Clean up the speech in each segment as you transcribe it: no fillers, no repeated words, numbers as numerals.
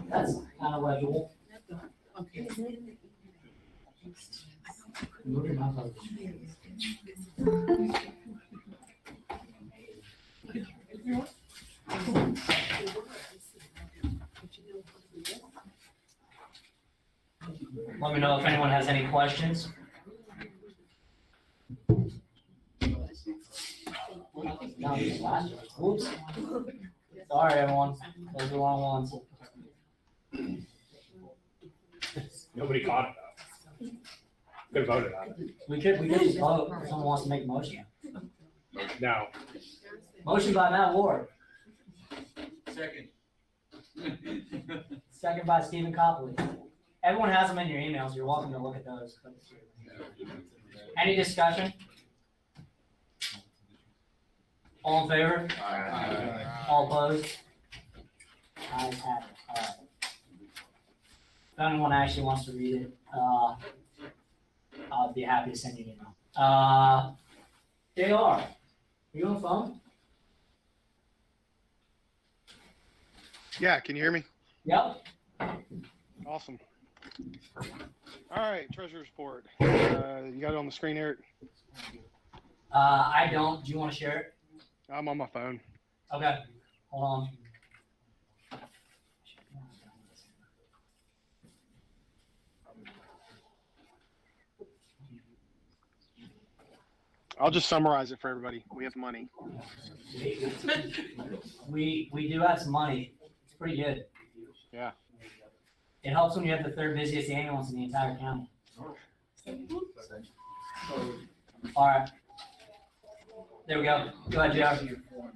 That's kind of legible. Okay. Move your mouth out. Let me know if anyone has any questions. No, these last ones. Oops. Sorry, everyone. Those are the wrong ones. Nobody caught it though. Could have voted on it. We could just vote if someone wants to make a motion. No. Motion by Matt Ward, Second. second by Stephen Copley. Everyone has them in your emails. You're welcome to look at those. Any discussion? All in favor? All opposed? Ayes have it. All right. If anyone actually wants to read it, I'll be happy to send you an email. JR, are you on the phone? Yeah, can you hear me? Yep. Awesome. All right, treasurer's report. You got it on the screen, Eric? I don't. Do you want to share it? I'm on my phone. Okay. Hold on. I'll just summarize it for everybody. We have money. We do have some money. It's pretty good. Yeah. It helps when you have the third busiest ambulance in the entire county. All right. There we go. Go ahead, Jeff.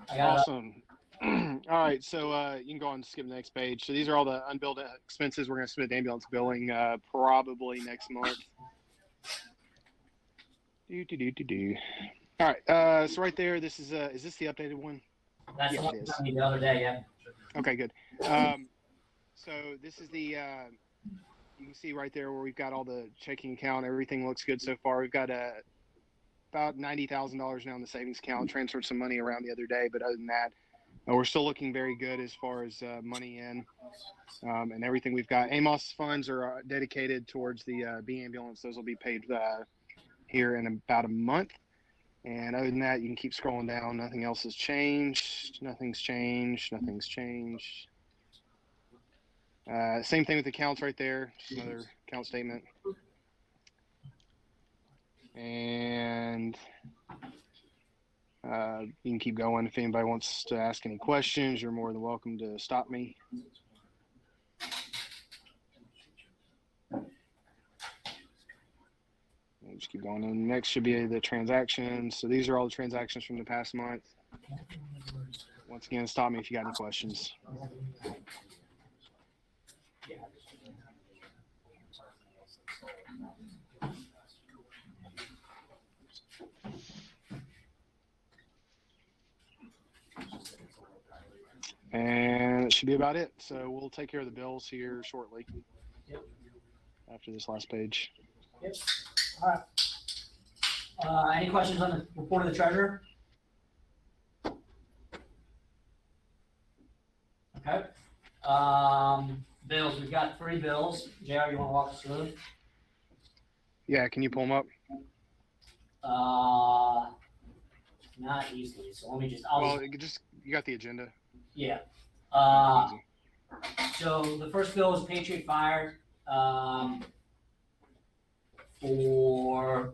I got Awesome. All right, so you can go on and skip the next page. So these are all the unbilled expenses we're going to submit to ambulance billing probably next month. All right, so right there, this is this the updated one? That's Yes, the one it you is. sent me the other day, yeah. Okay, good. So this is the, you can see right there where we've got all the checking account. Everything looks good so far. We've got about $90,000 now in the savings account. Transferred some money around the other day, but other than that, we're still looking very good as far as money in and everything we've got. AMOS funds are dedicated towards the B ambulance. Those will be paid here in about a month. And other than that, you can keep scrolling down. Nothing else has changed. Nothing's changed. Nothing's changed. Same thing with accounts right there. Just another account statement. And you can keep going. If anybody wants to ask any questions, you're more than welcome to stop me. And just keep going. And next should be the transactions. So these are all the transactions from the past month. Once again, stop me if you got any questions. And it should be about it. So we'll take care of the bills here shortly. Yep. After this last page. Yep. All right. Any questions on the report of the treasurer? Okay. Bills, we've got 3 bills. JR, you want to walk us through them? Yeah, can you pull them up? Not easily. So let me just. You got the agenda. Yeah. Easy. So the first bill is Patriot Fire for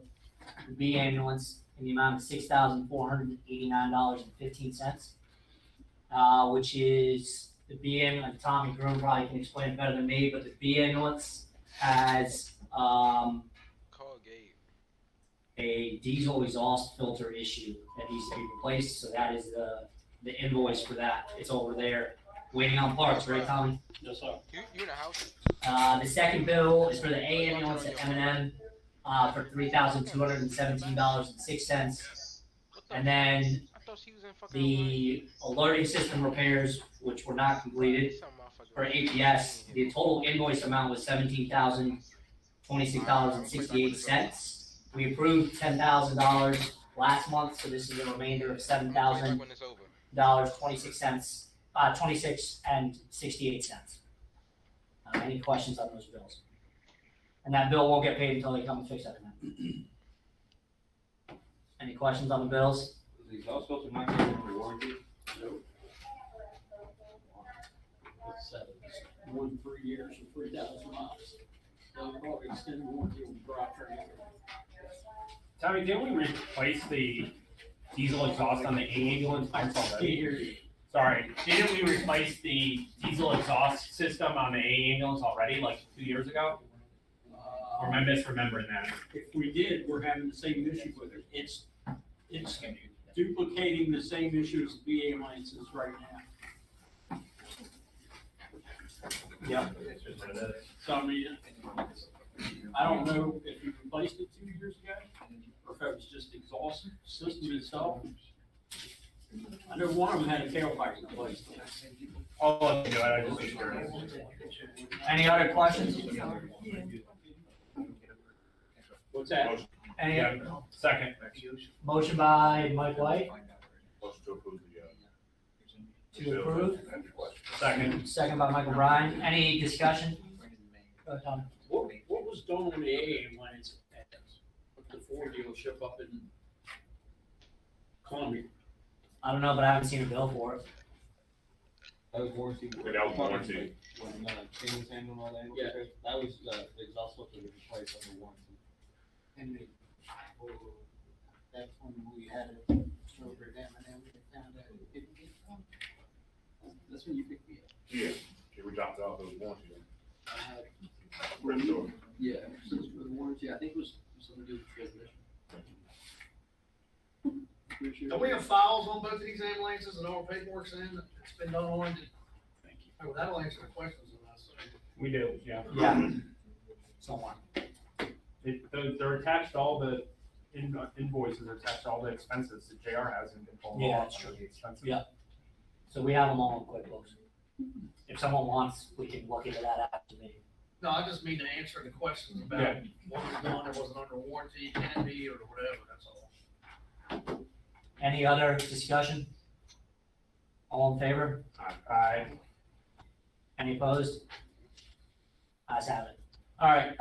the B ambulance in the amount of $6,489.15, which is the B ambulance. Tommy Groom probably can explain it better than me, but the B ambulance has a diesel exhaust filter issue that needs to be replaced. So that is the invoice for that. It's over there waiting on parts, right, Tommy? Yes, sir. You in the house? The second bill is for the A ambulance at M&M for $3,217.06. And then the alerting system repairs, which were not completed, for A.G.S. The total invoice amount was $17,026.68. We approved $10,000 last month, so this is a remainder of $7,000. $26, 26 and 68 cents. Any questions on those bills? And that bill won't get paid until they come and fix everything. Any questions on the bills? The exhaust filter might be under warranty. More than 3 years and 3,000 miles. They'll probably extend warranty on the drivetrain. Tommy, didn't we replace the diesel exhaust on the A ambulance pumps already? Sorry, didn't we replace the diesel exhaust system on the A ambulance already, like 2 years ago? Or am I misremembering that? If we did, we're having the same issue with it. It's duplicating the same issues VA licenses right now. Yeah. So I mean, I don't know if you replaced it 2 years ago, or if it was just exhaust system itself. I know one of them had a tailpipe replaced. I'll let you know, I just need to. Any other questions? What's that? Any Yeah, second. motion by Mike White Motion to approve the, to approve, Second. second by Michael Bryan. Any discussion? Go ahead, Tom. What was done on the AA when it's at the Ford dealership up in Columbia? I don't know, but I haven't seen a bill for it. That was warranty. that was warranty. When, chain was handled and all that. Yeah. That was, the exhaust filter was replaced under warranty. And that's when we had it over them, and then we found out it didn't get from. That's when you picked me up. Yeah, we dropped off those warranty. Yeah, since for the warranty, I think it was something to do with transmission. Pretty sure. Don't we have files on both of these ambulances and all the paperwork's in, it's been done on? Thank you. Oh, that'll answer the questions on us. We do, yeah. Yeah. Someone. They're attached to all the invoices, are attached to all the expenses that JR has in control. Yeah, that's true. The expenses. Yeah. So we have them all in QuickBooks. If someone wants, we can look into that after the meeting. No, I just mean to answer the questions about Yeah. what was done, it wasn't under warranty, can it be, or whatever, that's all. Any other discussion? All in favor? Aye. Any opposed? Ayes have it. All right,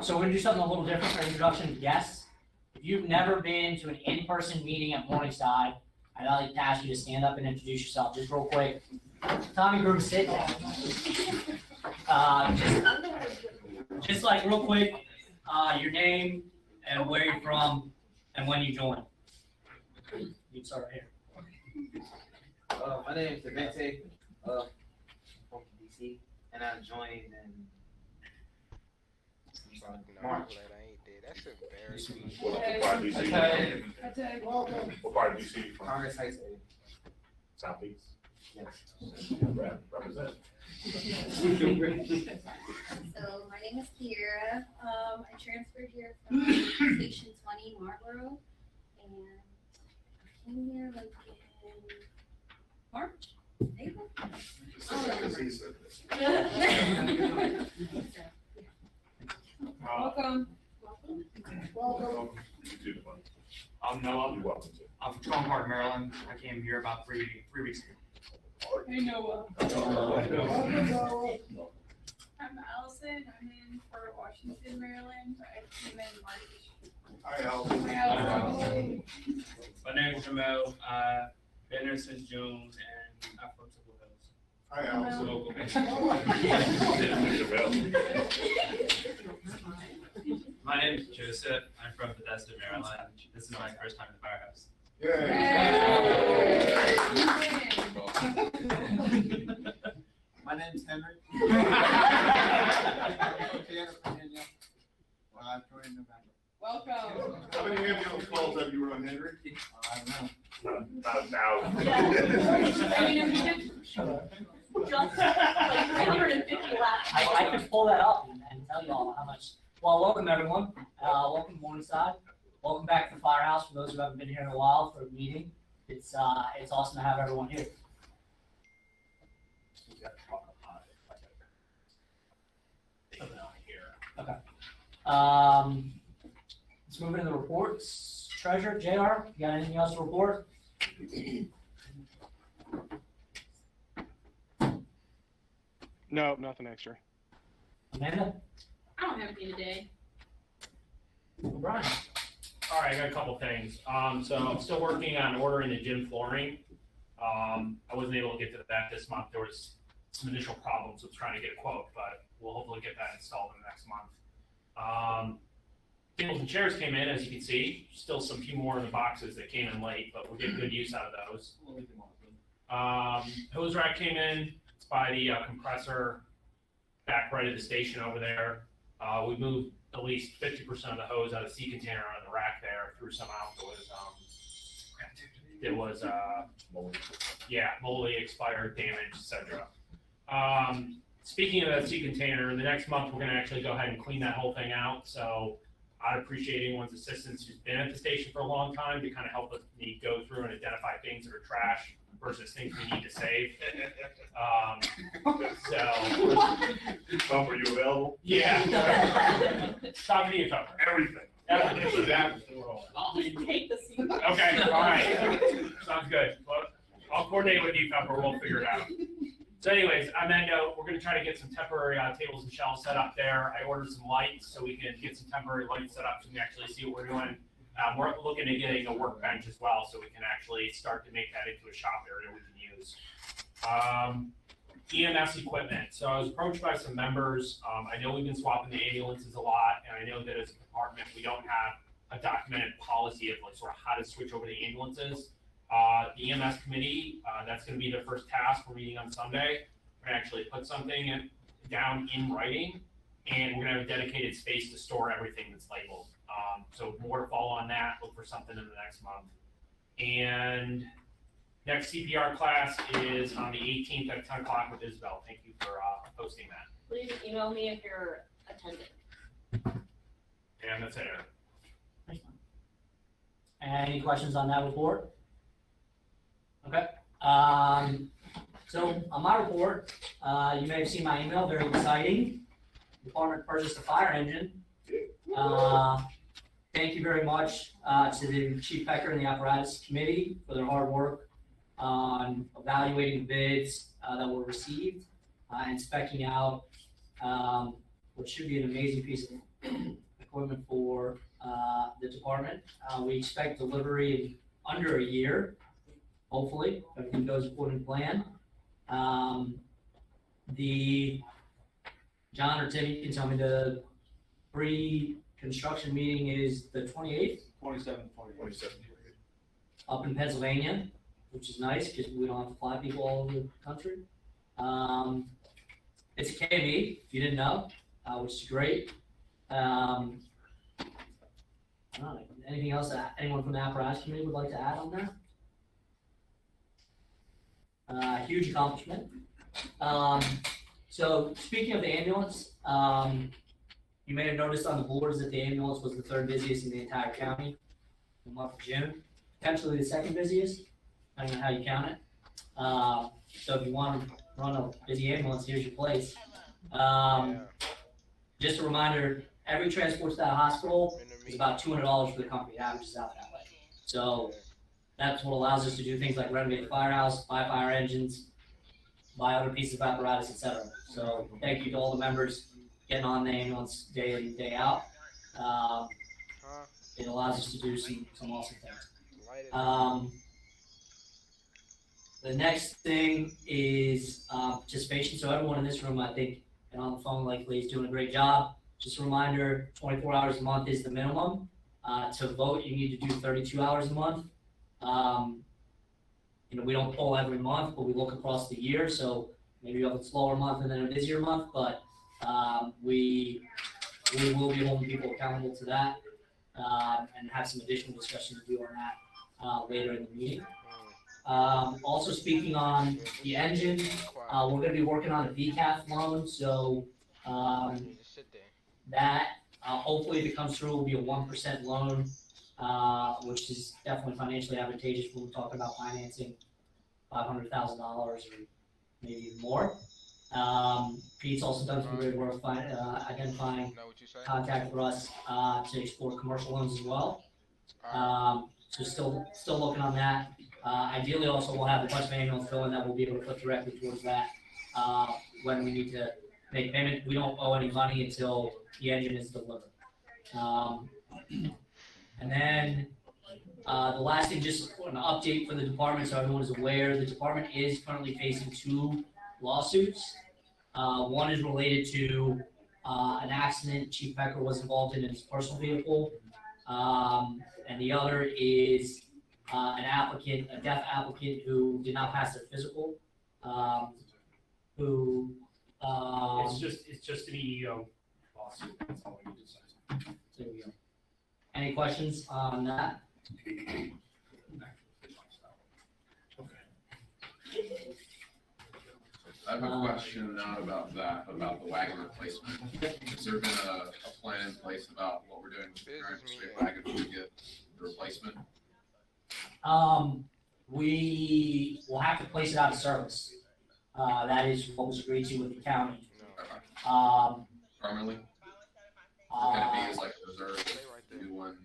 so we're gonna do something a little different for introduction to guests. If you've never been to an in-person meeting at Morningside, I'd like to ask you to stand up and introduce yourself, just real quick. Tommy Groom, sit down. Just like real quick, your name and where you're from and when you joined. You can start right here. My name is Devente, from DC, and I joined in March. That's embarrassing. What part of DC? What part of DC you from? Congress Heights area. Southeast? Yes. Represent. So my name is Kiera. I transferred here from Station 20 Marlboro, and I came here like in March, April. Welcome. Welcome. I'm Noah. You're welcome to. I'm from Trump Park, Maryland. I came here about three weeks ago. Hey Noah. I'm Allison. I'm in Port Washington, Maryland. I came in March. Hi, Allison. Hi, Allison. My name is Jamel. I've been here since June, and I'm from Temple Hills. Hi, So local. My name is Joseph. I'm from Bethesda, Maryland. This is my first time in the firehouse. My name's Henry. I'm joining November. Welcome. How many ambulance calls have you run, Henry? I don't know. About 1,000. Just like 350 laps. I could pull that up and tell you all how much. Well, welcome everyone. Welcome to Morningside. Welcome back to the firehouse for those who haven't been here in a while for a meeting. It's awesome to have everyone here. Okay. Let's move into the reports. Treasurer, JR, you got anything else to report? No, nothing extra. Amanda? I don't have any today. Brian? All right, I got a couple things. So I'm still working on ordering the gym flooring. I wasn't able to get to that this month. There was some initial problems with trying to get a quote, but we'll hopefully get that installed in the next month. Tables and chairs came in, as you can see. Still some few more in the boxes that came in late, but we're getting good use out of those. Hose rack came in. It's by the compressor back right at the station over there. We moved at least 50% of the hose out of the sea container on the rack there, threw some out. Moldy, expired, damaged, etc. Speaking of that sea container, the next month we're gonna actually go ahead and clean that whole thing out. So I'd appreciate anyone's assistance who's been at the station for a long time to kind of help me go through and identify things that are trash versus things we need to save. Are you available? Yeah. Talking to you, Tucker. Everything. I'll just take the seat. Okay, all right. Sounds good. Well, I'll coordinate with you, Tucker. We'll figure it out. So anyways, on that note, we're gonna try to get some temporary tables and shelves set up there. I ordered some lights so we can get some temporary lights set up so we can actually see what we're doing. We're looking at getting a workbench as well so we can actually start to make that into a shop area we can use. EMS equipment. So I was approached by some members. I know we've been swapping the ambulances a lot, and I know that as a department, we don't have a documented policy of like sort of how to switch over the ambulances. The EMS committee, that's going to be their first task. We're meeting on Sunday. We're going to actually put something down in writing, and we're going to have a dedicated space to store everything that's labeled. So more to follow on that. Look for something in the next month. And next CPR class is on the 18th at 10 o'clock with Isabel. Thank you for posting that. Please email me if you're attending. And that's it, Eric. Any questions on that report? Okay. So on my report, you may have seen my email, very exciting. Department purchased a fire engine. Thank you very much to the Chief Pecker and the Apparatus Committee for their hard work on evaluating the bids that were received and speccing out what should be an amazing piece of equipment for the department. We expect delivery in under a year, hopefully, if everything goes according to plan. John or Tim, you can tell me the pre-construction meeting is the 28th? 27th. Up in Pennsylvania, which is nice because we don't have to fly people all over the country. It's a KME, if you didn't know, which is great. I don't know, anything else that anyone from the apparatus committee would like to add on there? Huge accomplishment. So speaking of the ambulance, you may have noticed on the boards that the ambulance was the third busiest in the entire county in the month of June, potentially the second busiest, depending on how you count it. So if you want to run a busy ambulance, here's your place. Just a reminder, every transport to that hospital is about $200 for the company. It averages out that way. So that's what allows us to do things like renovate the firehouse, buy fire engines, buy other pieces of apparatus, etc. So thank you to all the members getting on the ambulance day in, day out. It allows us to do some awesome things. The next thing is participation. So everyone in this room, I think, and on the phone likely is doing a great job. Just a reminder, 24 hours a month is the minimum. To vote, you need to do 32 hours a month. We don't poll every month, but we look across the year. So maybe you have a slower month and then a busier month, but we will be holding people accountable to that and have some additional discussion to do on that later in the meeting. Also speaking on the engine, we're going to be working on a VCAF loan, so that hopefully if it comes through will be a 1% loan, which is definitely financially advantageous when we're talking about financing $500,000 or maybe even more. Pete's also done some great work identifying contact for us to explore commercial loans as well. So still looking on that. Ideally also we'll have a bunch of ambulance billing that we'll be able to put directly towards that when we need to make payment. We don't owe any money until the engine is delivered. And then, the last thing, just an update for the department, so everyone is aware, the department is currently facing 2 lawsuits. One is related to, an accident Chief Becker was involved in his personal vehicle. And the other is, an applicant, a deaf applicant who did not pass their physical, who, It's just an EEO lawsuit, that's all we need to say. there we go. Any questions on that? I have a question not about that, but about the wagon replacement. Has there been a plan in place about what we're doing with the current straight wagon when we get the replacement? We will have to place it out of service. That is what was agreed to with the county. Permanently? Can it be as like a reserve if the new one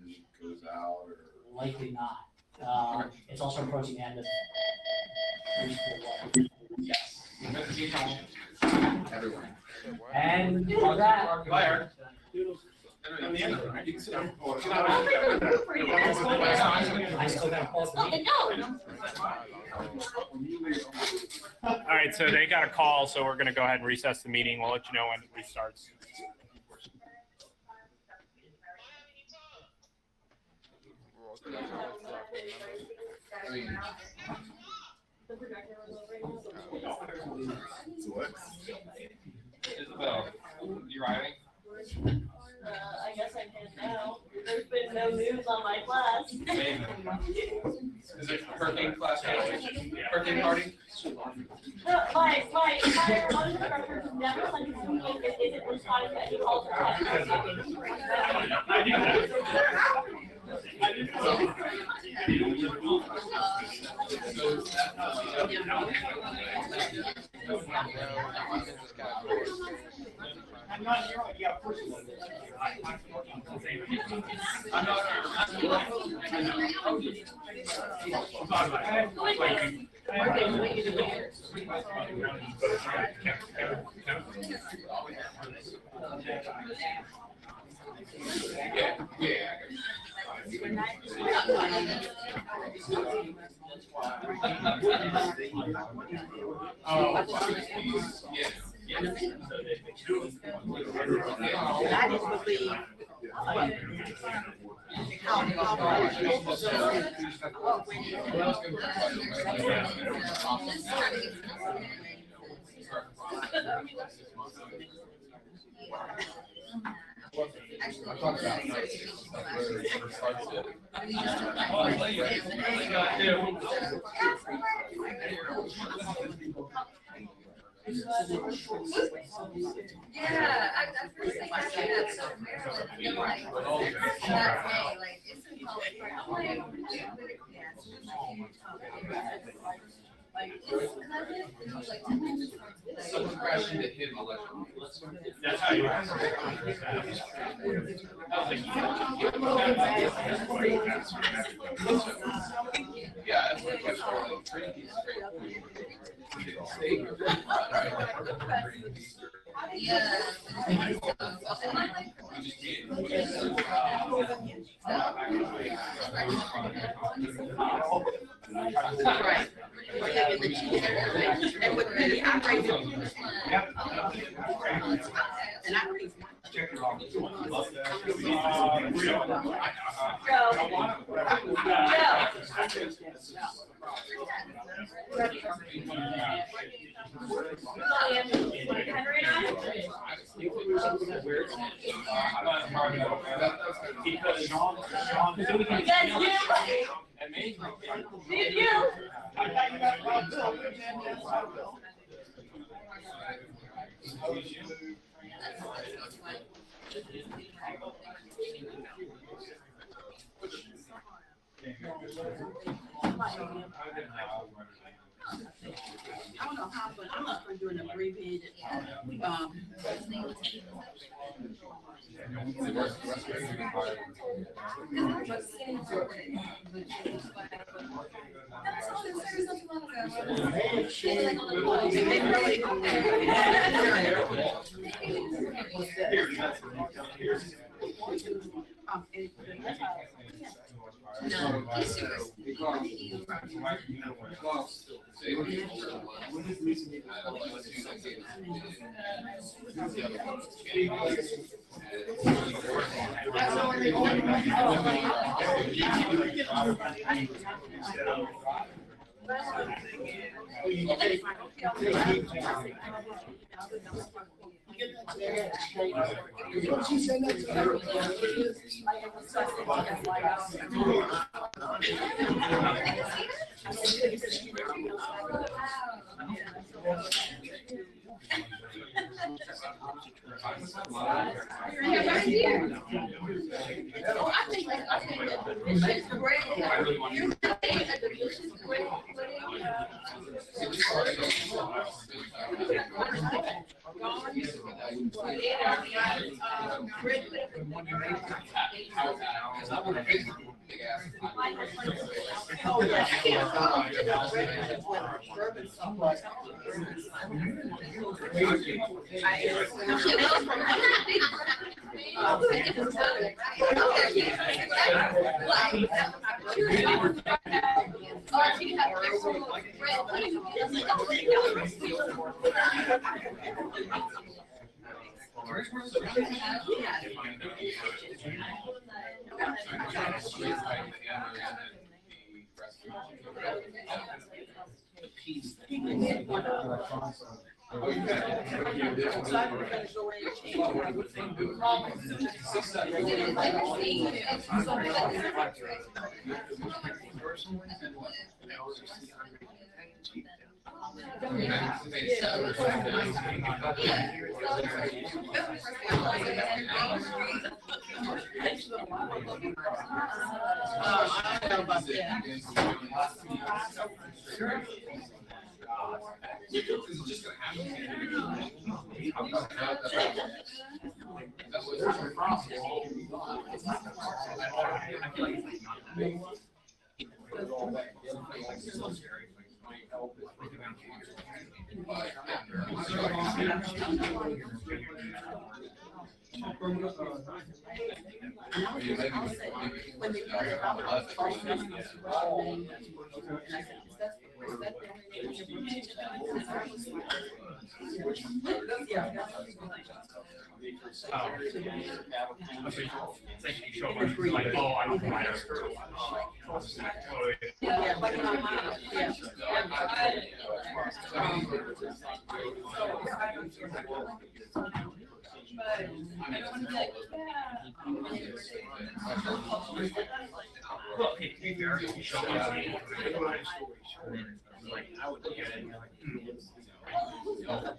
goes out or? Likely not. It's also approaching the end of preschool. Yes. Everyone. And for that. Fire. I still gotta pause the meeting. All right, so they got a call, so we're gonna go ahead and recess the meeting. We'll let you know when it restarts. I mean, Isabel, you riding? I guess I can now. There's been no news on my class. Is it hurricane class? Hurricane party? No, my entire instructor has never sent it to me if it isn't responding to any calls or texts. I'm not sure what you got pushed. Yeah, I first think I said that so weird. Like, that day, like, it's in public, like, yeah, it's just like, like, it's like 10 minutes. someone crashed into him electrically. That's how you ask. Yeah, that's what I kept calling Trinity Street. Stay here. Yeah. Right. And with the operating. And I Check it off. Because Sean, You guys do? Did you? I thought you got Rob Bill. I don't know how, but I'm just gonna do an abbreviated,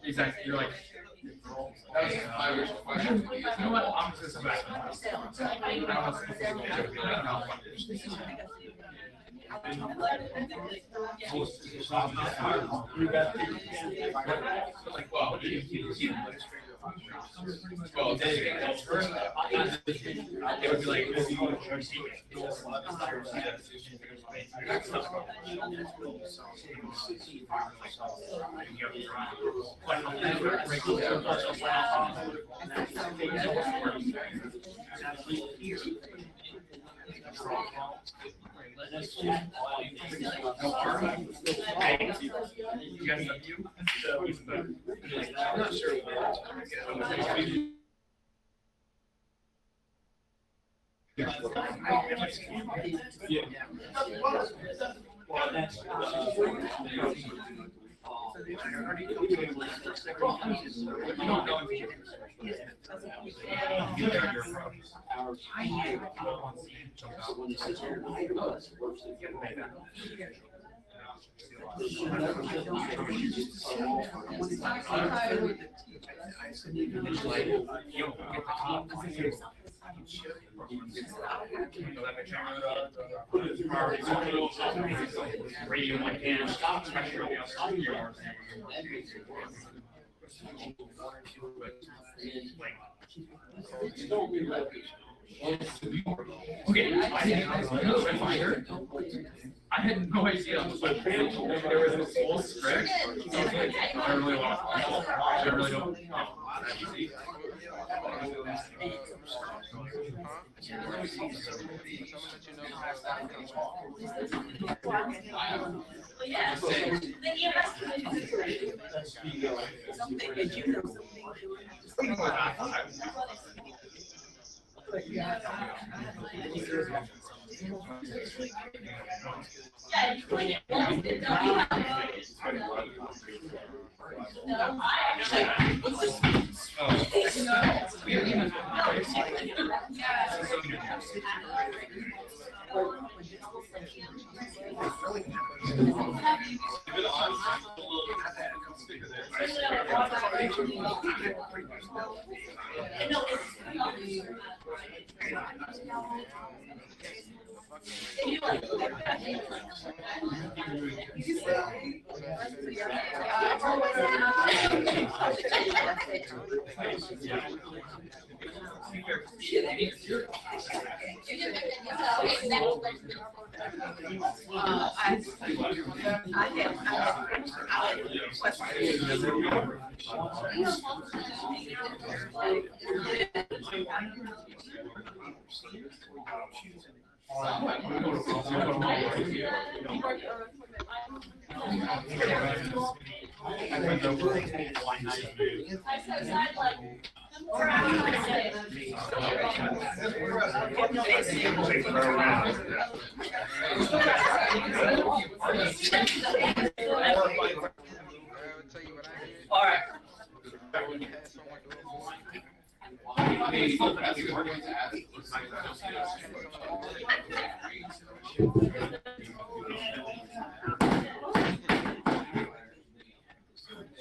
Exactly, you're like. You know what, I'm just gonna it would be like, I'm not sure. Radio like and stop pressure outside of your yard. Okay, I had no idea. There was this whole stretch. I really want to. I really don't. Yeah. The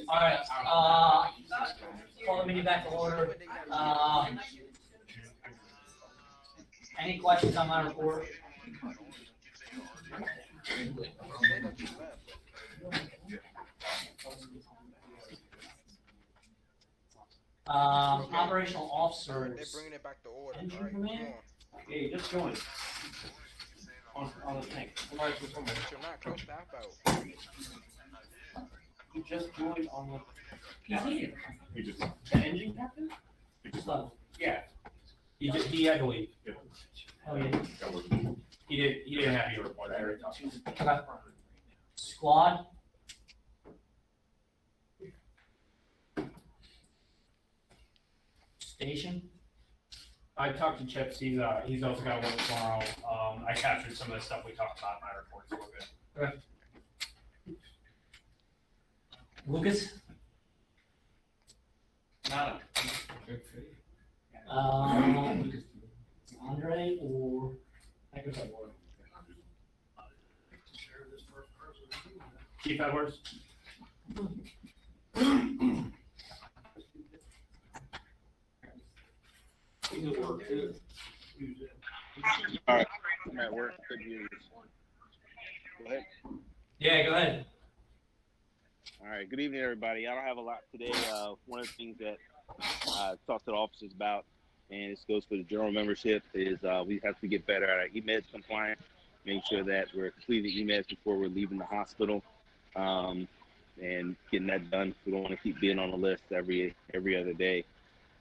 All right. All right, call the meeting back to order. Any questions on my report? Operational officers. They're bringing it back to order. Engine All right, command? come on. Hey, just join. On the thing. But you're not close staff out. You just joined on the. He's here. You just. The engine captain? Just left. Yeah. He had to leave. Oh, yeah. He didn't have your report. I already talked to him. Okay. Squad. Station. I talked to Chips. He's also got work tomorrow. I captured some of the stuff we talked about in my report, so we're good. Okay. Lucas. Nada. Andre or I could say more. Chief Edwards. All right, I'm at work. Could you go ahead? Yeah, go ahead. All right. Good evening, everybody. I don't have a lot today. One of the things that I talked to the officers about, and this goes for the general membership, is we have to get better at our EMEDS compliance, make sure that we're completing EMEDS before we're leaving the hospital, and getting that done. We don't want to keep being on the list every other day.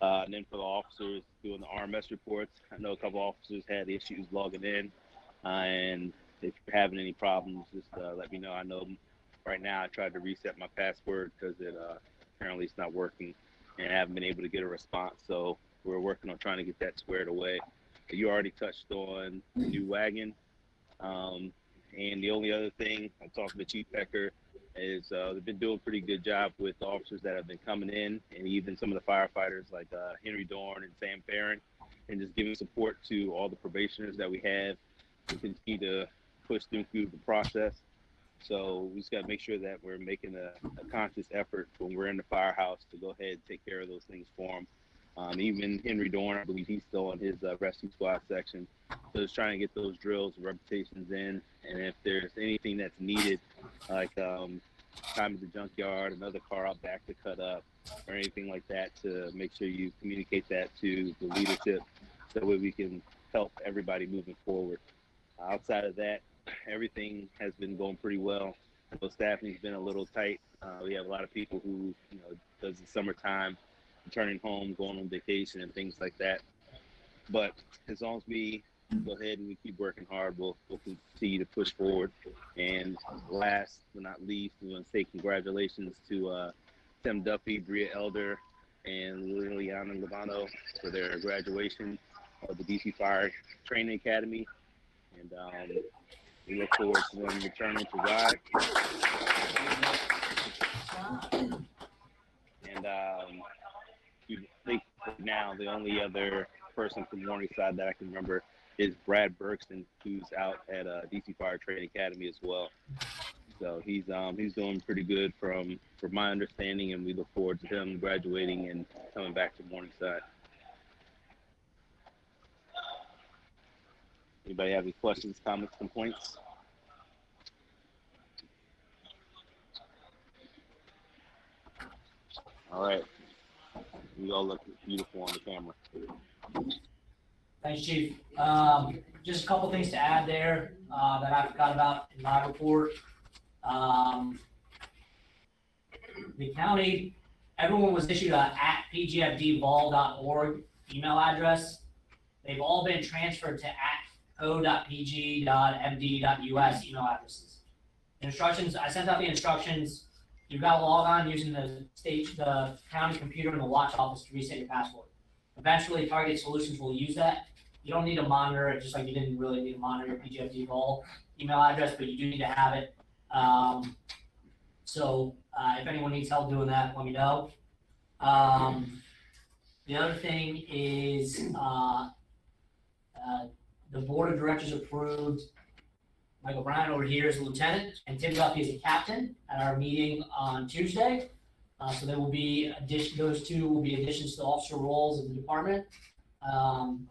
And then for the officers doing the RMS reports, I know a couple officers had issues logging in, and if you're having any problems, just let me know. I know right now I tried to reset my password because it apparently it's not working, and I haven't been able to get a response. So we're working on trying to get that squared away. You already touched on the new wagon, and the only other thing I talked to Chief Becker is they've been doing a pretty good job with the officers that have been coming in, and even some of the firefighters like Henry Dorn and Sam Farron, and just giving support to all the probationers that we have to continue to push them through the process. So we just got to make sure that we're making a conscious effort when we're in the firehouse to go ahead and take care of those things for them. Even Henry Dorn, I believe he's still on his rescue squad section. So just trying to get those drills and repetitions in. And if there's anything that's needed, like time at the junkyard, another car out back to cut up, or anything like that, to make sure you communicate that to the leadership so that way we can help everybody moving forward. Outside of that, everything has been going pretty well. So staffing's been a little tight. We have a lot of people who, does the summertime, returning home, going on vacation and things like that. But as long as we go ahead and we keep working hard, we'll continue to push forward. And last but not least, we want to say congratulations to Tim Duffy, Bria Elder, and Liliana Levano for their graduation of the DC Fire Training Academy. And we look forward to them returning to ride. And I think now the only other person from Morningside that I can remember is Brad Bergson, who's out at DC Fire Training Academy as well. So he's doing pretty good from my understanding, and we look forward to him graduating and coming back to Morningside. Anybody have any questions, comments, complaints? All right. You all look beautiful on the camera. Thanks, Chief. Just a couple things to add there that I forgot about in my report. The county, everyone was issued a @pgfdvol.org email address. They've all been transferred to @o.pg.md.us email addresses. Instructions, I sent out the instructions. You've got to log on using the county computer in the watch office to reset your password. Eventually, Target Solutions will use that. You don't need to monitor it, just like you didn't really need to monitor your PGFD-Vol email address, but you do need to have it. So if anyone needs help doing that, let me know. The other thing is the board of directors approved Michael Bryan over here as a lieutenant and Tim Duffy as a captain at our meeting on Tuesday. So there will be those two will be additions to officer roles in the department, and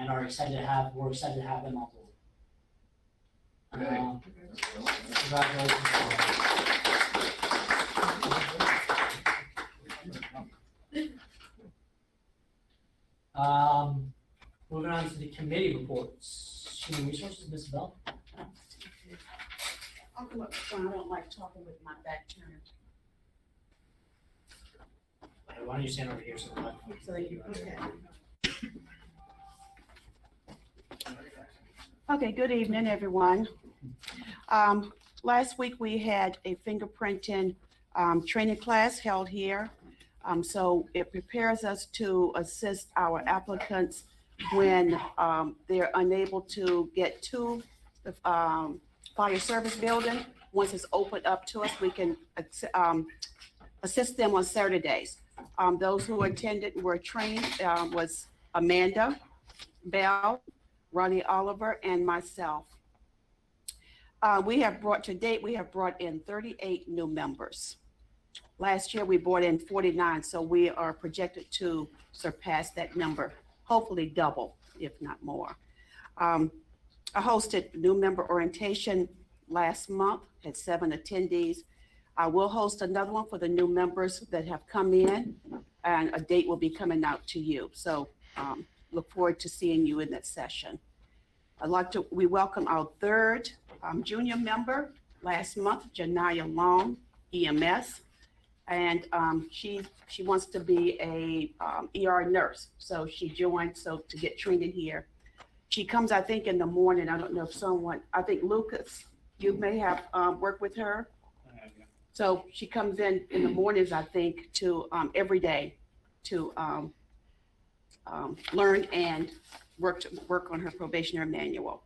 we're excited to have them on board. Congratulations. Moving on to the committee reports. Human Resources, Ms. Bell. I'll come up front. I don't like talking with my back turned. Why don't you stand over here so Okay. Okay, good evening, everyone. Last week we had a fingerprinting training class held here. So it prepares us to assist our applicants when they're unable to get to the fire service building. Once it's opened up to us, we can assist them on Saturdays. Those who attended were trained was Amanda Bell, Ronnie Oliver, and myself. We have brought in 38 new members. Last year we brought in 49, so we are projected to surpass that number, hopefully double, if not more. I hosted new member orientation last month, had 7 attendees. I will host another one for the new members that have come in, and a date will be coming out to you. So look forward to seeing you in that session. We welcome our third junior member last month, Janaya Long, EMS. And she wants to be a ER nurse. So she joined to get trained in here. She comes, I think, in the morning. I don't know if I think Lucas, you may have worked with her. So she comes in the mornings, I think, to every day to learn and work on her probationary manual.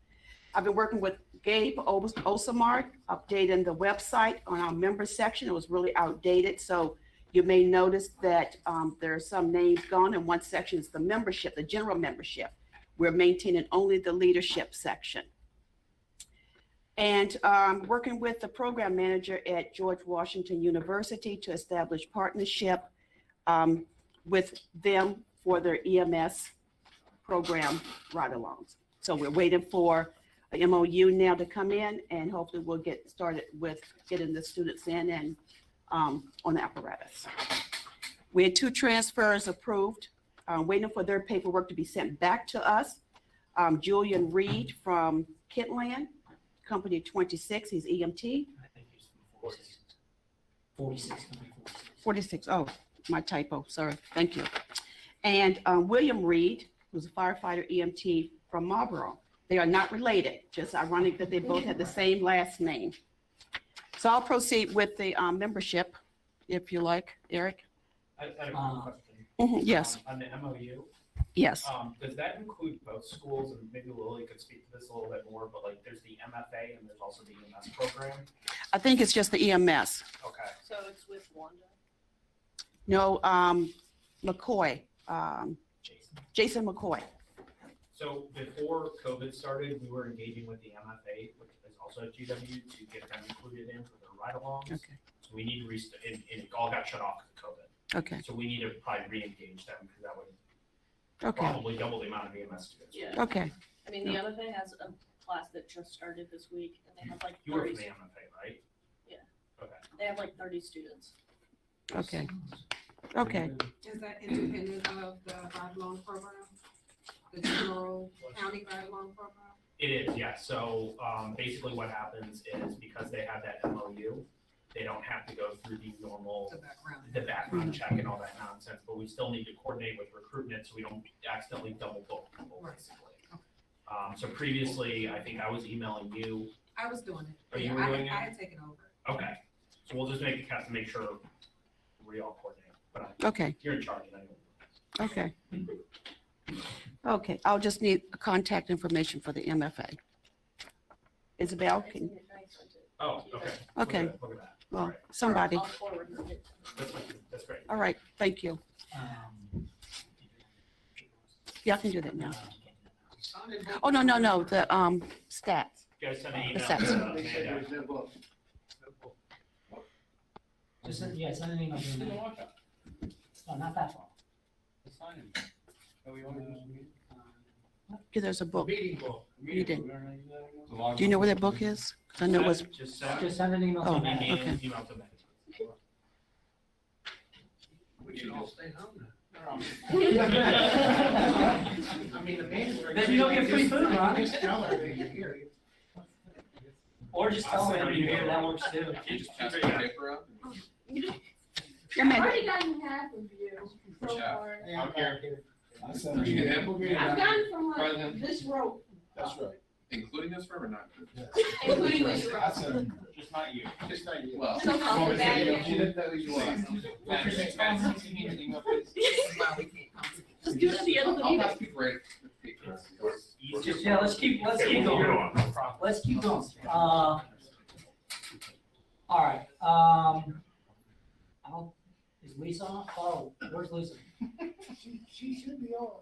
I've been working with Gabe Osamart, updating the website on our member section. It was really outdated. So you may notice that there are some names gone, and one section is the membership, the general membership. We're maintaining only the leadership section. And working with the program manager at George Washington University to establish partnership with them for their EMS program ride-alongs. So we're waiting for a MOU now to come in, and hopefully we'll get started with getting the students in and on the apparatus. We had 2 transfers approved, waiting for their paperwork to be sent back to us. Julian Reed from Kentland, Company 26, he's EMT. I think he's 46. 46, oh, my typo, sorry, thank you. And William Reed, who's a firefighter EMT from Marlboro. They are not related, just ironic that they both have the same last name. So I'll proceed with the membership, if you like, Eric. I had a quick question. Yes, On the MOU, yes. does that include both schools? And maybe Lily could speak to this a little bit more, but like there's the MFA and there's also the EMS program. I think it's just the EMS. Okay. So it's with Wanda? No, McCoy, Jason McCoy. So before COVID started, we were engaging with the MFA, which is also at GW, to get them included in for their ride-alongs. Okay. So we need to and it all got shut off because of COVID. Okay, So we need to probably re-engage them because that would okay, probably double the amount of EMS students. Yeah. okay. I mean, the MFA has a class that just started this week, and they have like You were from 30, the MFA, right? Yeah. Okay. they have like 30 students. Okay, okay. Is that independent of the ride-along program? The general county ride-along program? It is, yes. So basically what happens is because they have that MOU, they don't have to go through the normal, the background check and all that nonsense, but we still need to coordinate with recruitment so we don't accidentally double book people, basically. So previously, I think I was emailing you. I was doing it. Oh, you were I- doing it? I had taken over. Okay. So we'll just have to make sure we all coordinate, but Okay. you're in charge of that. Okay. Okay, I'll just need contact information for the MFA. Isabel, can, Oh, okay. Okay. Look at that. well, somebody. I'll forward it. That's great. All right, thank you. Yeah, I can do that now. Oh, no, the stats. You guys send an The email stats. to Amanda. Just send, yeah, send an email to me. No, not that far. Yeah, there's a book. Meeting book. You didn't. Do you know where that book is? 'Cause I know it was, Just Just send an email to Oh, me. okay. Email to Amanda. We should all stay home now. I mean, the mandatory. Then you don't get free food, Ron. Just tell her that you're here. Or just tell me when you're here, that works too. You just pass the paper out. I've already gotten half of you so Yeah. far. I'm here. I've gotten from like this rope, That's right. Including this firm or not? including this rope. Just not you. Just not you. Well. So call it back. She didn't know who you are. Just do it at the end of the I'll meeting. ask people right. Just, yeah, let's keep going. Let's keep going. All right, I don't, is Lisa on? Oh, where's Lisa? She should be on.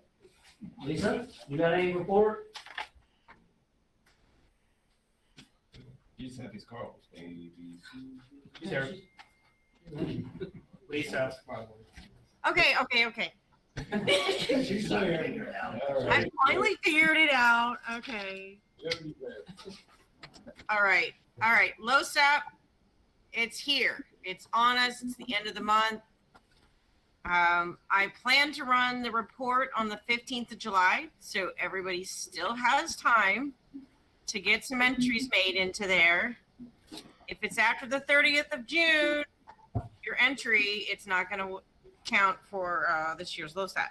Lisa, you got any report? You just have these calls. A, B, C. Sarah. Lisa. Okay. She's there. I finally figured it out. Okay. All right. LoSAP, it's here. It's on us. It's the end of the month. I plan to run the report on the 15th of July, so everybody still has time to get some entries made into there. If it's after the 30th of June, your entry, it's not going to count for this year's LoSAP.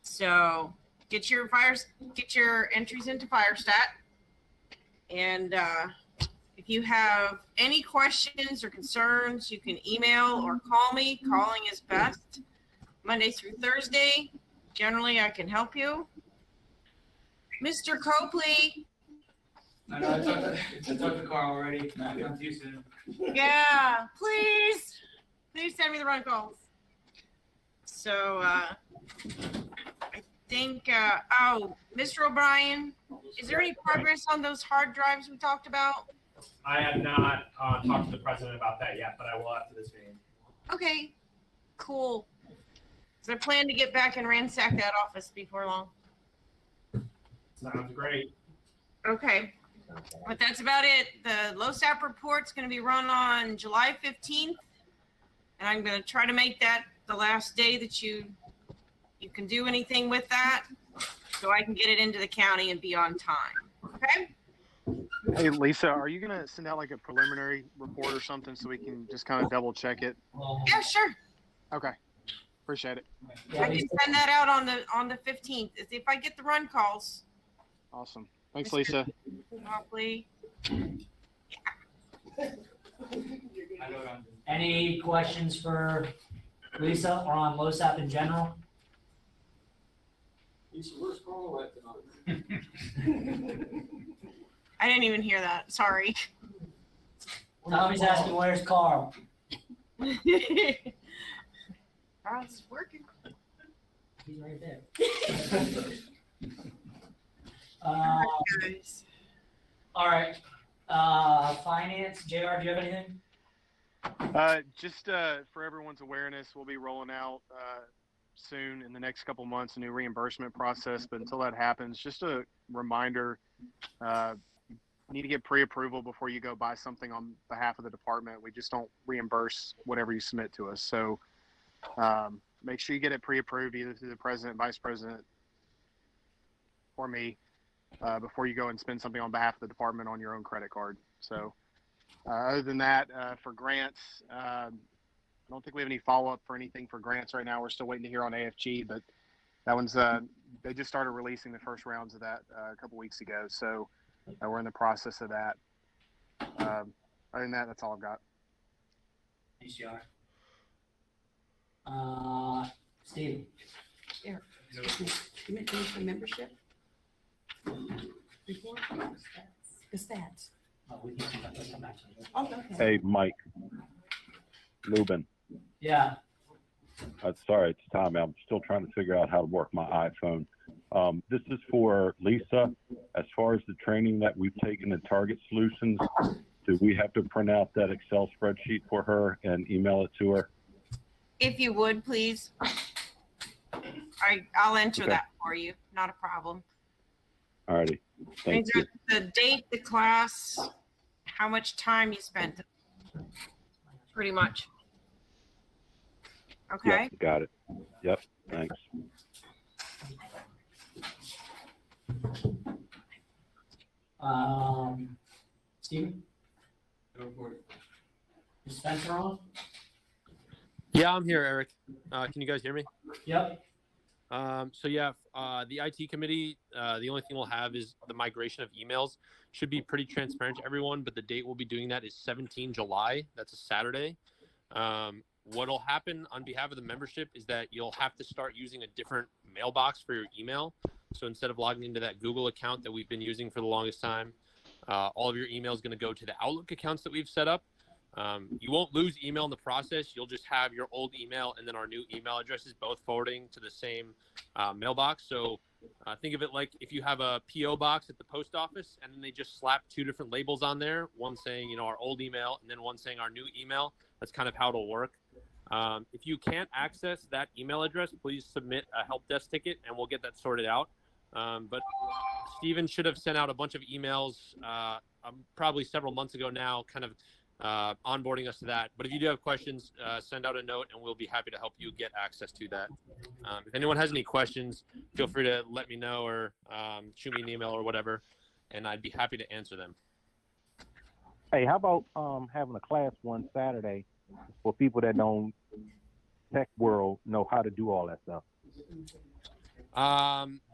So get your entries into FireStat. And if you have any questions or concerns, you can email or call me. Calling is best. Monday through Thursday. Generally, I can help you. Mr. Copley. I know, I talked to Carl already, not come too soon. Yeah, please send me the run calls. So, I think, Mr. O'Brien, is there any progress on those hard drives we talked about? I have not talked to the president about that yet, but I will after this meeting. Okay, cool. I plan to get back and ransack that office before long. Sounds great. Okay, but that's about it. The LoSAP report's going to be run on July 15th, and I'm going to try to make that the last day that you can do anything with that, so I can get it into the county and be on time. Okay? Hey, Lisa, are you going to send out like a preliminary report or something so we can just kind of double check it? Yeah, sure. Okay. Appreciate it. I can send that out on the 15th if I get the run calls. Awesome. Thanks, Lisa. Hopefully. Any questions for Lisa or on LoSAP in general? Lisa, where's Carl at tonight? I didn't even hear that. Sorry. Tommy's asking where's Carl? Carl's working. He's right there. All right. Finance, JR, do you have anything? Just for everyone's awareness, we'll be rolling out soon in the next couple months a new reimbursement process. But until that happens, just a reminder, you need to get pre-approval before you go buy something on behalf of the department. We just don't reimburse whatever you submit to us. So make sure you get it pre-approved either through the president, vice president, or me before you go and spend something on behalf of the department on your own credit card. So other than that, for grants, I don't think we have any follow-up for anything for grants right now. We're still waiting to hear on AFG, but that one's they just started releasing the first rounds of that a couple weeks ago. So we're in the process of that. Other than that, that's all I've got. Thanks, JR. Steve. Yeah. You meant to finish the membership? Before? The stats. Oh, we can come back to it. Oh, okay. Hey, Mike. Lubin. Yeah. Sorry, it's Tommy. I'm still trying to figure out how to work my iPhone. This is for Lisa. As far as the training that we've taken in Target Solutions, do we have to print out that Excel spreadsheet for her and email it to her? If you would, please. I'll enter Okay. that for you. Not a problem. Alrighty. Thank you. The date, the class, how much time you spent. Pretty much. Okay. Yep, got it. Yep, thanks. Steven? Is Spencer on? Yeah, I'm here, Eric. Can you guys hear me? Yep. So yeah, the IT committee, the only thing we'll have is the migration of emails. Should be pretty transparent to everyone, but the date we'll be doing that is 17 July. That's a Saturday. What'll happen on behalf of the membership is that you'll have to start using a different mailbox for your email. So instead of logging into that Google account that we've been using for the longest time, all of your email is going to go to the Outlook accounts that we've set up. You won't lose email in the process. You'll just have your old email and then our new email addresses both forwarding to the same mailbox. So think of it like if you have a PO box at the post office and then they just slap two different labels on there, one saying, our old email and then one saying our new email. That's kind of how it'll work. If you can't access that email address, please submit a help desk ticket and we'll get that sorted out. But Steven should have sent out a bunch of emails probably several months ago now, kind of onboarding us to that. But if you do have questions, send out a note and we'll be happy to help you get access to that. If anyone has any questions, feel free to let me know or shoot me an email or whatever, and I'd be happy to answer them. Hey, how about having a class one Saturday for people that don't tech world know how to do all that stuff?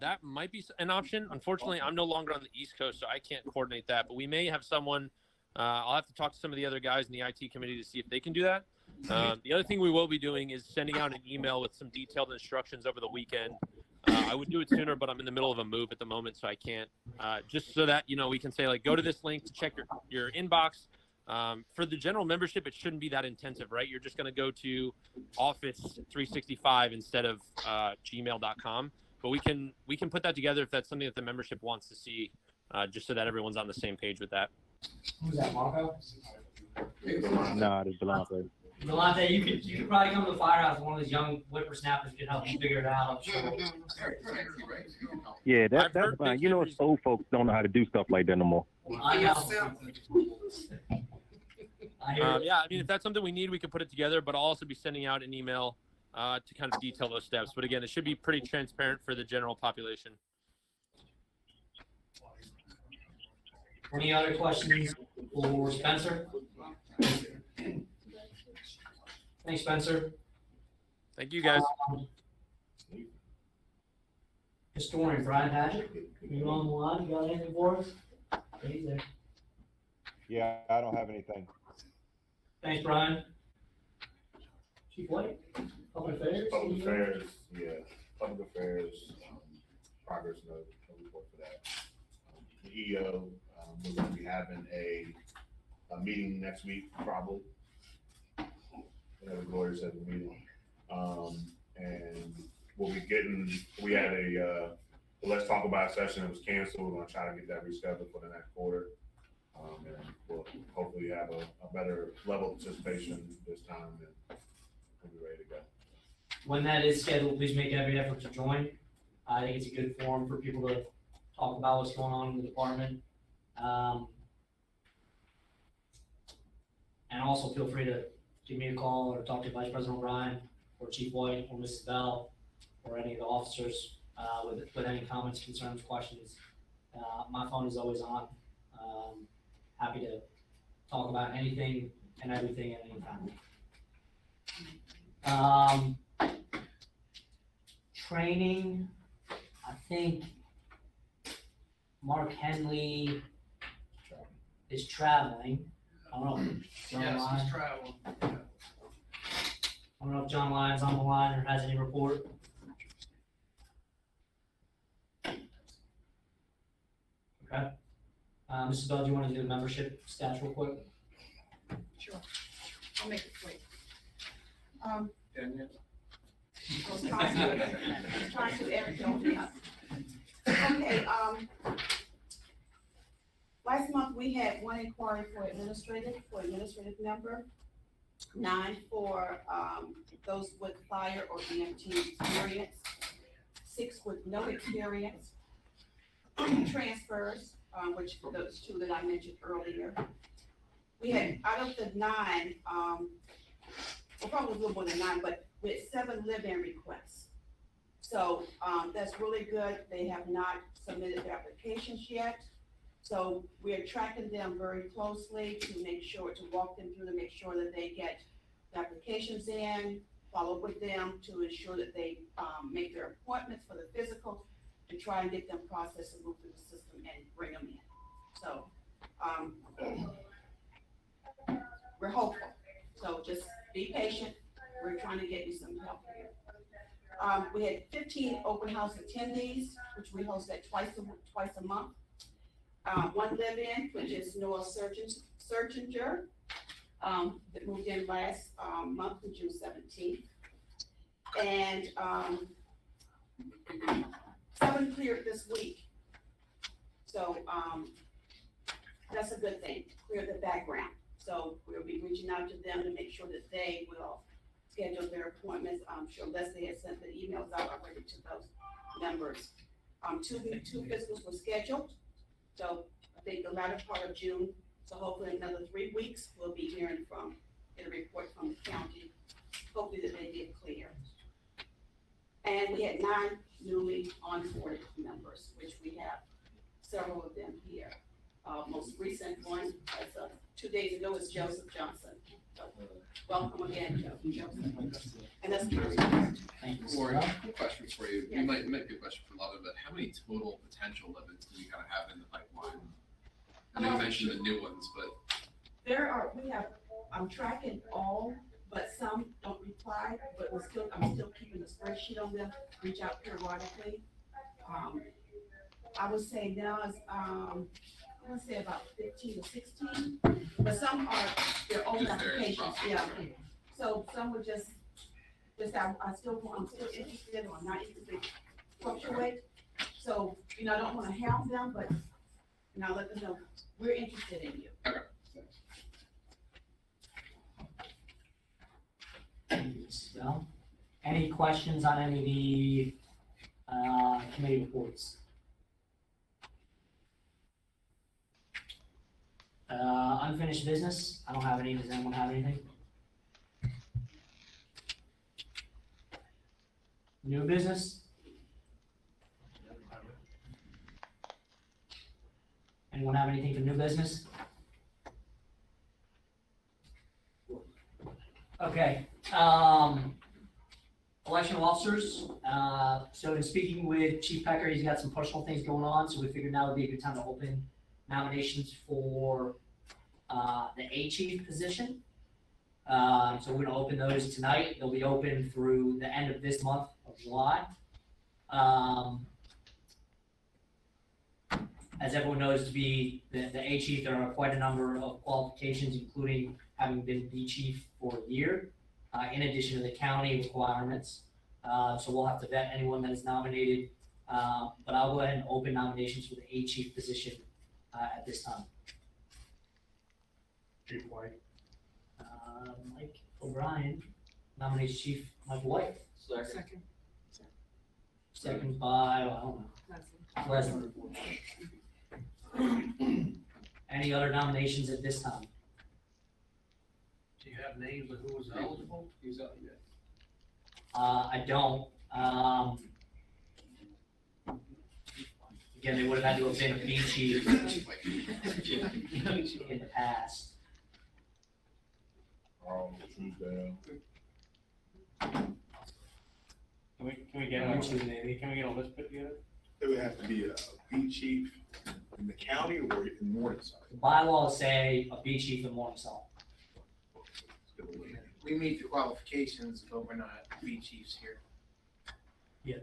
That might be an option. Unfortunately, I'm no longer on the East Coast, so I can't coordinate that. But we may have someone. I'll have to talk to some of the other guys in the IT committee to see if they can do that. The other thing we will be doing is sending out an email with some detailed instructions over the weekend. I would do it sooner, but I'm in the middle of a move at the moment, so I can't. Just so that we can say go to this link to check your inbox. For the general membership, it shouldn't be that intensive, right? You're just going to go to Office 365 instead of gmail.com. But we can put that together if that's something that the membership wants to see, just so that everyone's on the same page with that. Who's that, Marco? Nah, it's Blanco. Delonte, you could probably come to the firehouse. One of these young whippersnappers could help you figure it out. I'm sure. Yeah, I've that's heard fine. big You know, Henry's- it's old folks don't know how to do stuff like that no more. I know. Yeah, I mean, if that's something we need, we can put it together, but I'll also be sending out an email to kind of detail those steps. But again, it should be pretty transparent for the general population. Any other questions for Spencer? Thanks, Spencer. Thank you, guys. Historian Brian Patrick, you on the line? You got anything for us? He's there. Yeah, I don't have anything. Thanks, Brian. Chief White, Public Affairs? Public Affairs, yeah, Public Affairs, progress note, no report for that. The EO, we're gonna be having a meeting next week, probably. The lawyers have a meeting. And we'll be getting, we had a Let's Talk About session that was canceled. We're gonna try to get that rescheduled for the next quarter. And we'll hopefully have a better level of participation this time, and we'll be ready to go. When that is scheduled, please make every effort to join. I think it's a good forum for people to talk about what's going on in the department. And also feel free to give me a call or talk to Vice President O'Brien or Chief White or Mrs. Bell or any of the officers with any comments, concerns, questions. My phone is always on. Happy to talk about anything and everything at any time. Training, I think Mark Henley is traveling. I don't know. John Yes, Lyon. he's traveling. I don't know if John Lyon's on the line or has any report. Okay. Mrs. Bell, do you want to do the membership stats real quick? Sure. I'll make it quick. Yeah. I was trying to everything. Okay, last month we had one inquiry for administrative member, 9 for, those with fire or EMT experience, 6 with no experience, 2 transfers, which those 2 that I mentioned earlier. We had, out of the 9, well, probably a little more than 9, but we had 7 live-in requests. So, that's really good. They have not submitted their applications yet. So we are tracking them very closely to make sure, to walk them through to make sure that they get the applications in, follow up with them to ensure that they, make their appointments for the physical, to try and get them processed and move through the system and bring them in. So, we're hopeful. So just be patient. We're trying to get you some help here. We had 15 open house attendees, which we hosted twice a month. 1 live-in, which is Noah Surgenger, that moved in last month, on June 17th. And 7 cleared this week. So that's a good thing, clear the background. So we'll be reaching out to them to make sure that they will schedule their appointments. I'm sure Leslie has sent the emails out already to those members. 2 physicals were scheduled. So I think the latter part of June, so hopefully in another 3 weeks, we'll be hearing get a report from the county, hopefully that they did clear. And we had 9 newly onboarded members, which we have several of them here. Most recent one, as of 2 days ago, is Joseph Johnson. So, welcome again, Joseph. And that's Lori, quick question for you. You might be a question for Lovin, but how many total potential limits do you kind of have in the pipeline? I know you mentioned the new ones, but I'm tracking all, but some don't reply, but I'm still keeping a spreadsheet on them, reach out periodically. I would say now is, I would say about 15 or 16, but some are their own applications, yeah. So some would just I'm still interested or not interested, fluctuate. So, I don't want to hound them, but, let them know, we're interested in you. Okay. So, any questions on any of the committee reports? Unfinished business, I don't have any. Does anyone have anything? New business? Anyone have anything for new business? Okay, election of officers. So in speaking with Chief Pecker, he's got some personal things going on, so we figured now would be a good time to open nominations for the A chief position. So we're gonna open those tonight. They'll be open through the end of this month of July. As everyone knows, to be the A chief, there are quite a number of qualifications, including having been B chief for a year, in addition to the county requirements. So we'll have to vet anyone that is nominated, but I'll go ahead and open nominations for the A chief position at this time. Chief White. Mike O'Brien nominates Chief Mike White. Second. Second by, well, I don't know, Leslie. Any other nominations at this time? Do you have names of who was eligible? Who's up yet? I don't. Again, they would have had to have been a B chief in the past. Can we get a list put together? It would have to be a beat chief in the county or in Morningside. The bylaws say a B chief in Morningside. We meet the qualifications, but we're not B chiefs here. Yeah.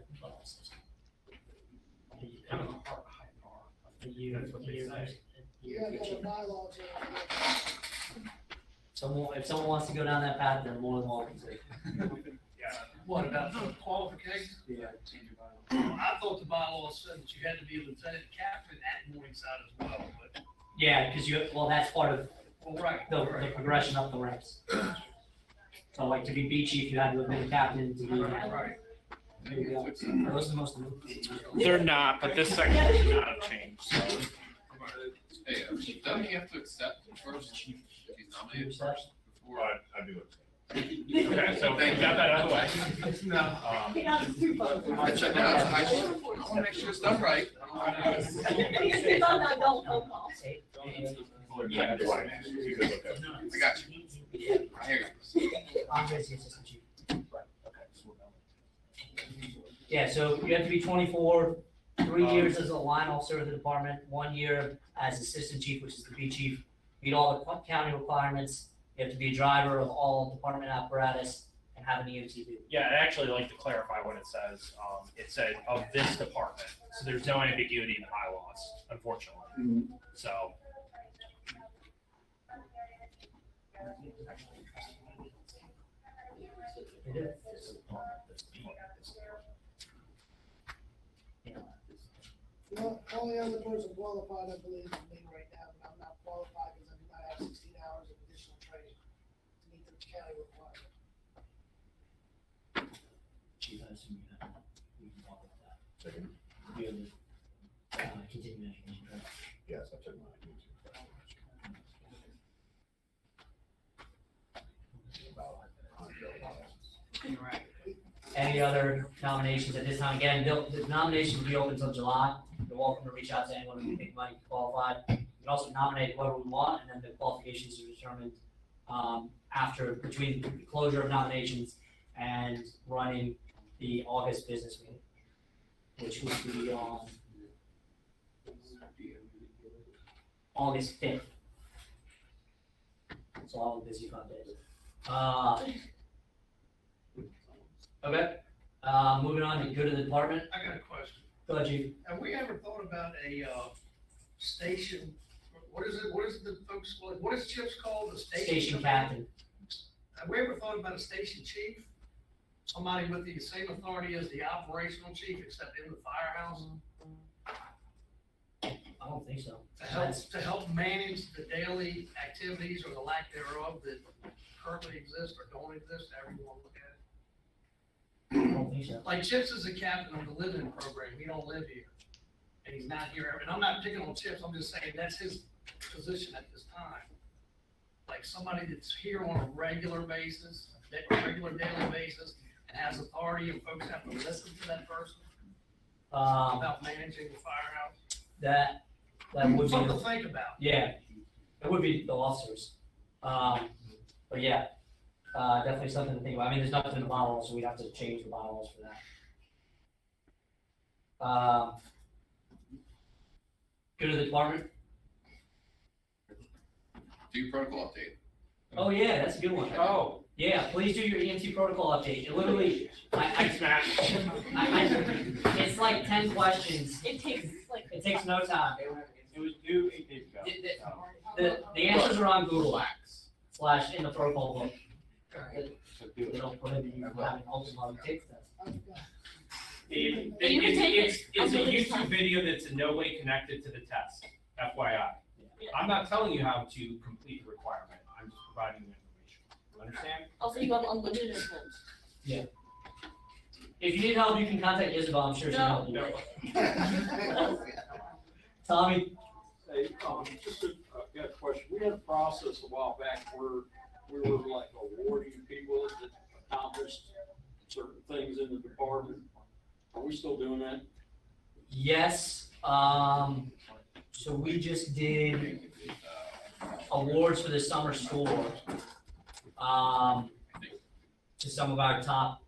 If someone wants to go down that path, they're more than welcome to. What about the qualifications? Yeah. I thought the bylaws said that you had to be a lieutenant captain at Morningside as well, but. Yeah, because that's part of Well, right. the progression up the ranks. So like to be B chief, you had to have been a captain to be. Right. There you go. Those are the most. They're not, but this section should not have changed, so. Hey, doesn't he have to accept first if he's nominated first before? I do it. Okay, so we got that out of the way. I checked out, I wanna make sure it's done right. Don't call. Yeah, I got you. I hear you. Andre's the assistant chief. Yeah, so you have to be 24, 3 years as a line officer of the department, 1 year as assistant chief, which is the B chief. Meet all the county requirements. You have to be a driver of all department apparatus and have an EOTV. Yeah, I'd actually like to clarify what it says. It said of this department, so there's no ambiguity in the bylaws, unfortunately. So. The only other person qualified, I believe, is me right now, but I'm not qualified because I do not have 16 hours of additional training to meet the county requirement. Chief, I assume you have, we can talk about that. Second. You have, continuing education, right? Yes, I took mine. Right. Any other nominations at this time? Again, the nomination will be open until July. You're welcome to reach out to anyone who you think might be qualified. You can also nominate whoever we want, and then the qualifications are determined between the closure of nominations and running the August business meeting, which will be on August 5th. So I'll be busy 5 days. Okay, moving on to go to the department. I got a question. Go ahead, Chief. Have we ever thought about a, station, what is it the folks call it, what is Chip's called, the station? Station captain. Have we ever thought about a station chief? Somebody with the same authority as the operational chief, except in the firehouse? I don't think so. To help manage the daily activities or the lack thereof that currently exist or don't exist, however you want to look at it. I don't think so. Like Chips is the captain of the live-in program, he don't live here, and he's not here, and I'm not picking on Chips, I'm just saying that's his position at this time. Like somebody that's here on a regular basis, a regular daily basis, and has authority, and folks have to listen to that person about managing the firehouse. That would be. Something to think about. Yeah, it would be the officers. But yeah, definitely something to think about. I mean, there's nothing in the bylaws, so we'd have to change the bylaws for that. Go to the department. Do protocol update. Oh yeah, that's a good one. Oh. Yeah, please do your EMT protocol update. It literally, it's like 10 questions. It takes no time. It was due 8 days ago. The answers are on Google / in the protocol book. They don't prohibit you from having ultimate take test. It's a YouTube video that's in no way connected to the test, FYI. I'm not telling you how to complete the requirement, I'm just providing the information. Understand? Also, you got unlimited influence. Yeah. If you need help, you can contact Isabel, I'm sure she'll help you. Tommy? Hey, just got a question. We had a process a while back where we were like awarding people that accomplished certain things in the department. Are we still doing that? Yes, so we just did awards for the summer store, to some of our top,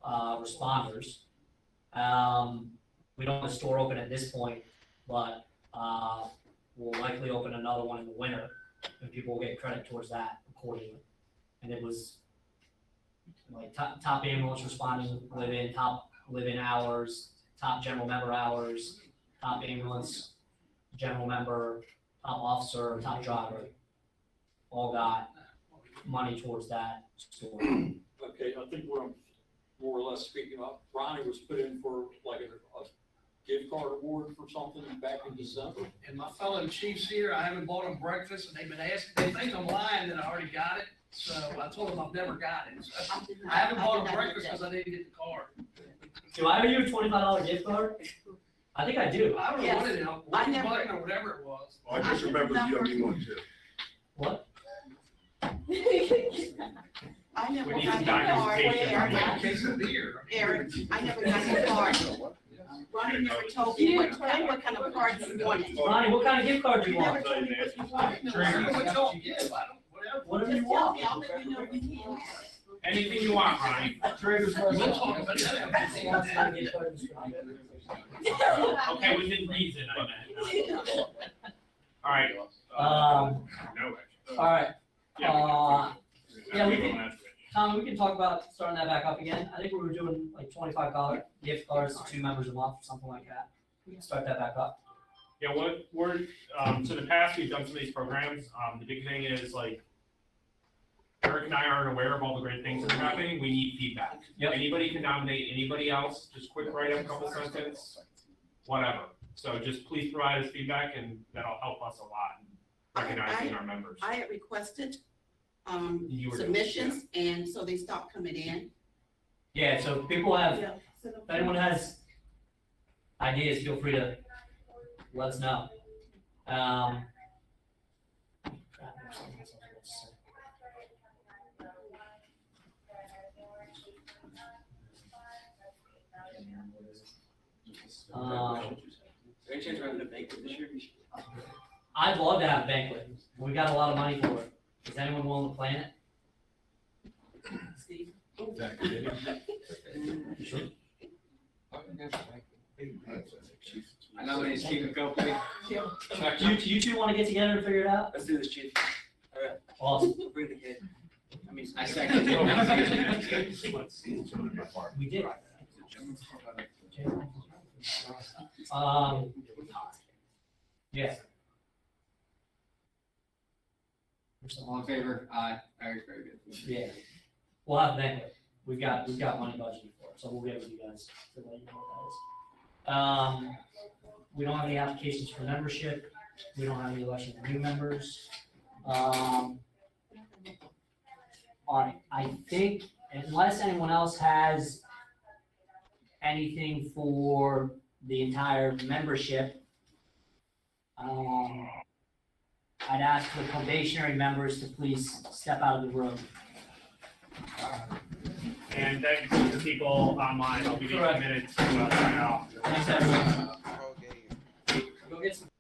responders. We don't have a store open at this point, but, we'll likely open another one in the winter, and people will get credit towards that accordingly. And it was like top ambulance responding live-in, top live-in hours, top general member hours, top ambulance, general member, top officer, top driver, all got money towards that store. Okay, I think what I'm more or less speaking about, Ronnie was put in for like a gift card award for something back in December. And my fellow chiefs here, I haven't bought them breakfast, and they've been asking, they think I'm lying that I already got it, so I told them I've never got it. So I haven't bought them breakfast because I didn't get the card. Do I owe you a $25 gift card? I think I do. I don't know what it is, one button or whatever it was. I just remember you owe me one too. What? I never We need got some the card. documentation. Case of beer. Eric, I never got the card. Ronnie never told me what kind of card you wanted. Ronnie, what kind of gift card do you Never want? told me what you wanted. I don't know what y'all give, I don't, whatever. Whatever you Just tell want. me, I'll let you know when you have it. Anything you want, Ronnie. Trader's We'll talk about that. Okay, within reason, I meant. All right. Um, No, actually. All right. Yeah, we Everyone can, has to- Tom, we can talk about starting that back up again. I think we were doing like $25 gift cards to 2 members a month, or something like that. We can start that back up. Yeah, what we're, so in the past, we've done some of these programs. The big thing is like, Eric and I aren't aware of all the great things that are happening. We need feedback. Yep. Anybody can nominate anybody else, just quick write up, couple sentences, whatever. So just please provide us feedback and that'll help us a lot in recognizing our members. I had requested, You were doing- submissions, and so they stopped coming in. Yeah, so people have, Yeah. if anyone has ideas, feel free to let us know. Crap, there's something else I was supposed to say. Any chance we're having a banquet this year? I'd love to have a banquet. We got a lot of money for it. Is anyone willing to plan it? Steve? Sure. I nominate Steve and Copley. You two want to get together and figure it out? Let's do this, chief. All right. Awesome. Bring the kid. I mean, I second. We did. Yeah. All in favor? Aye. Very good. Yeah. We'll have a banquet. We've got money budgeted for it, so we'll get with you guys to let you know what that is. We don't have any applications for membership. We don't have any election of new members. All right, I think unless anyone else has anything for the entire membership, I'd ask the probationary members to please step out of the room. And thanks to the people online, I'll be taking minutes to sign off. Thanks, everyone. Go get some